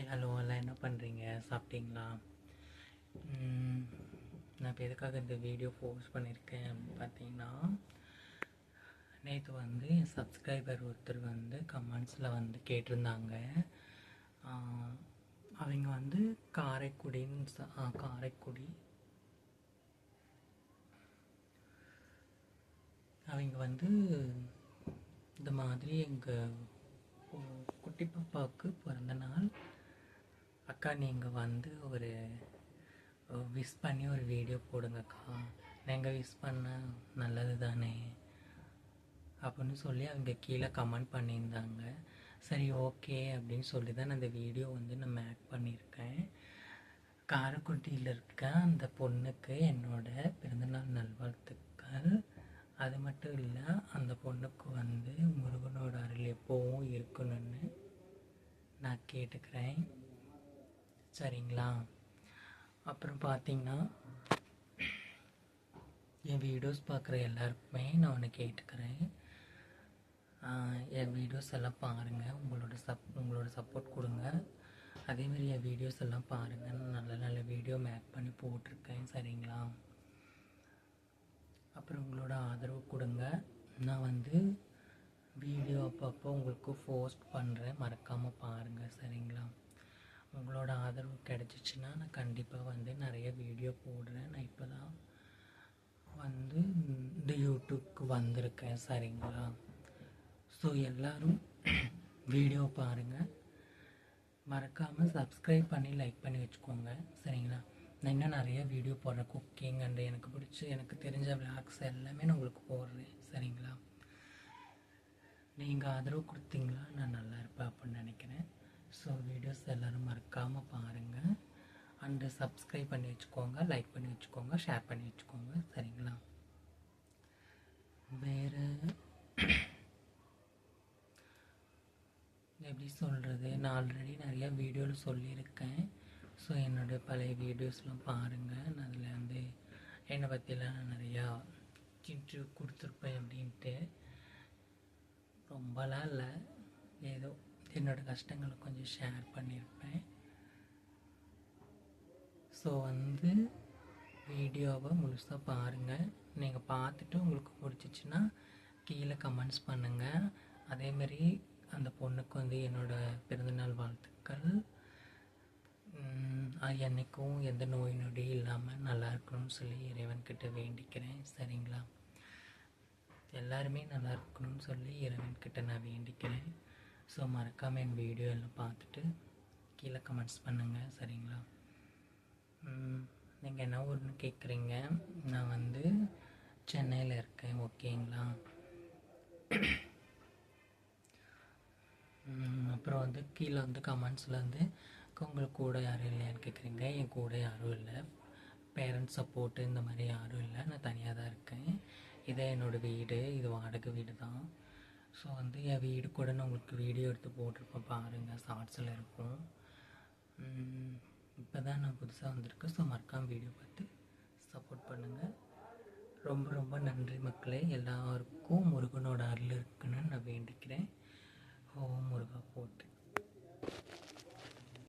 Hello எல்லாம் என்ன பண்ணுறீங்க? சாப்பிட்டீங்களா? நான் இப்போ எதுக்காக இந்த வீடியோ போஸ்ட் பண்ணியிருக்கேன் அப்படின்னு பார்த்தீங்கன்னா, நேற்று என் சப்ஸ்கிரைபர் ஒருத்தர் கமெண்ட்ஸில் கேட்டிருந்தாங்க. அவங்க காரைக்குடி அவங்க இந்த மாதிரி எங்கள் குட்டி பாப்பாவுக்கு பிறந்த நாள், அக்கா நீங்கள் ஒரு விஷ் பண்ணி ஒரு வீடியோ போடுங்கக்கா, நீங்கள் விஷ் பண்ண நல்லது தானே அப்படின்னு சொல்லி அவங்க கீழே கமெண்ட் பண்ணியிருந்தாங்க. சரி, ஓகே அப்படின்னு சொல்லி தான் அந்த வீடியோ நான் மேக் பண்ணியிருக்கேன். காரைக்குடியில் இருக்க அந்த பொண்ணுக்கு என்னோட பிறந்தநாள் நல்வாழ்த்துக்கள். அது மட்டும் இல்லை, அந்த பொண்ணுக்கு முருகனோட அருள் எப்போவும் இருக்கணும்னு நான் கேட்டுக்கிறேன். சரிங்களா? அப்புறம் பார்த்தீங்கன்னா, என் வீடியோஸ் பார்க்குற எல்லாருக்குமே நான் ஒன்று கேட்டுக்கிறேன். என் வீடியோஸ் எல்லாம் பாருங்கள், உங்களோட சப்போர்ட் கொடுங்க. அதேமாதிரி என் வீடியோஸ் எல்லாம் பாருங்கள், நல்ல நல்ல வீடியோ மேக் பண்ணி போட்டிருக்கேன். சரிங்களா? அப்புறம் உங்களோட ஆதரவு கொடுங்க. நான் வீடியோ அப்பப்போ உங்களுக்கு போஸ்ட் பண்ணுறேன், மறக்காமல் பாருங்கள். சரிங்களா? உங்களோட ஆதரவு கிடச்சிச்சின்னா நான் கண்டிப்பாக நிறைய வீடியோ போடுறேன். நான் இப்போ தான் இந்த யூடியூப்க்கு வந்திருக்கேன். சரிங்களா? ஸோ எல்லோரும் வீடியோ பாருங்கள், மறக்காமல் சப்ஸ்கிரைப் பண்ணி லைக் பண்ணி வச்சுக்கோங்க. சரிங்களா? நான் இன்னும் நிறைய வீடியோ போடுறேன், குக்கிங் அண்டு எனக்கு தெரிஞ்ச விளாக்ஸ் எல்லாமே நான் உங்களுக்கு போடுறேன். சரிங்களா? நீங்கள் ஆதரவு கொடுத்தீங்களா நான் நல்லா இருப்பேன் அப்படின்னு நினைக்கிறேன். ஸோ வீடியோஸ் எல்லோரும் மறக்காமல் பாருங்கள், அண்டு சப்ஸ்கிரைப் பண்ணி வச்சுக்கோங்க, லைக் பண்ணி வச்சுக்கோங்க, ஷேர் பண்ணி வச்சுக்கோங்க. சரிங்களா? வேறு எப்படி சொல்கிறது, நான் ஆல்ரெடி நிறையா வீடியோவில் சொல்லியிருக்கேன். ஸோ என்னோடய பழைய வீடியோஸ்லாம் பாருங்கள். நான் அதில் என்னை பற்றிலாம் நான் நிறையா இன்ட்ரிவியூ கொடுத்துருப்பேன். அப்படின்ட்டு ரொம்பலாம் இல்லை, ஏதோ என்னோடய கஷ்டங்களை கொஞ்சம் ஷேர் பண்ணியிருப்பேன். ஸோ வீடியோவை முழுசாக பாருங்கள். நீங்கள் பார்த்துட்டு உங்களுக்கு பிடிச்சிச்சின்னா கீழே கமெண்ட்ஸ் பண்ணுங்கள். அதேமாரி அந்த பொண்ணுக்கு என்னோடய பிறந்தநாள் வாழ்த்துக்கள். என்றைக்கும் எந்த நோய் நொடி இல்லாமல் நல்லா இருக்கணும்னு சொல்லி இறைவன்கிட்ட வேண்டிக்கிறேன். சரிங்களா? எல்லாருமே நல்லா இருக்கணும்னு சொல்லி இறைவன்கிட்ட நான் வேண்டிக்கிறேன். ஸோ மறக்காமல் என் வீடியோ எல்லாம் பார்த்துட்டு கீழே கமெண்ட்ஸ் பண்ணுங்கள். சரிங்களா? நீங்கள் என்ன ஒன்று கேட்குறீங்க, நான் சென்னையில் இருக்கேன். ஓகேங்களா? அப்புறம் கீழே கமெண்ட்ஸில் உங்களுக்கு கூட யாரும் இல்லையான்னு கேட்குறீங்க. என் கூட யாரும் இல்லை, பேரண்ட்ஸ் சப்போர்ட்டு இந்த மாதிரி யாரும் இல்லை, நான் தனியாக தான் இருக்கேன். இதே என்னோடய வீடு, இது வாடகை வீடு தான். ஸோ என் வீடு கூட நான் உங்களுக்கு வீடியோ எடுத்து போட்டிருப்பேன், பாருங்கள், ஷார்ட்ஸில் இருக்கும். இப்போ தான் நான் புதுசாக வந்திருக்கேன். ஸோ மறக்காமல் வீடியோ பார்த்து சப்போர்ட் பண்ணுங்கள். ரொம்ப ரொம்ப நன்றி மக்களே. எல்லாருக்கும் முருகனோட அருள் இருக்குன்னு நான் வேண்டிக்கிறேன். ஓம் முருகா போட்டு.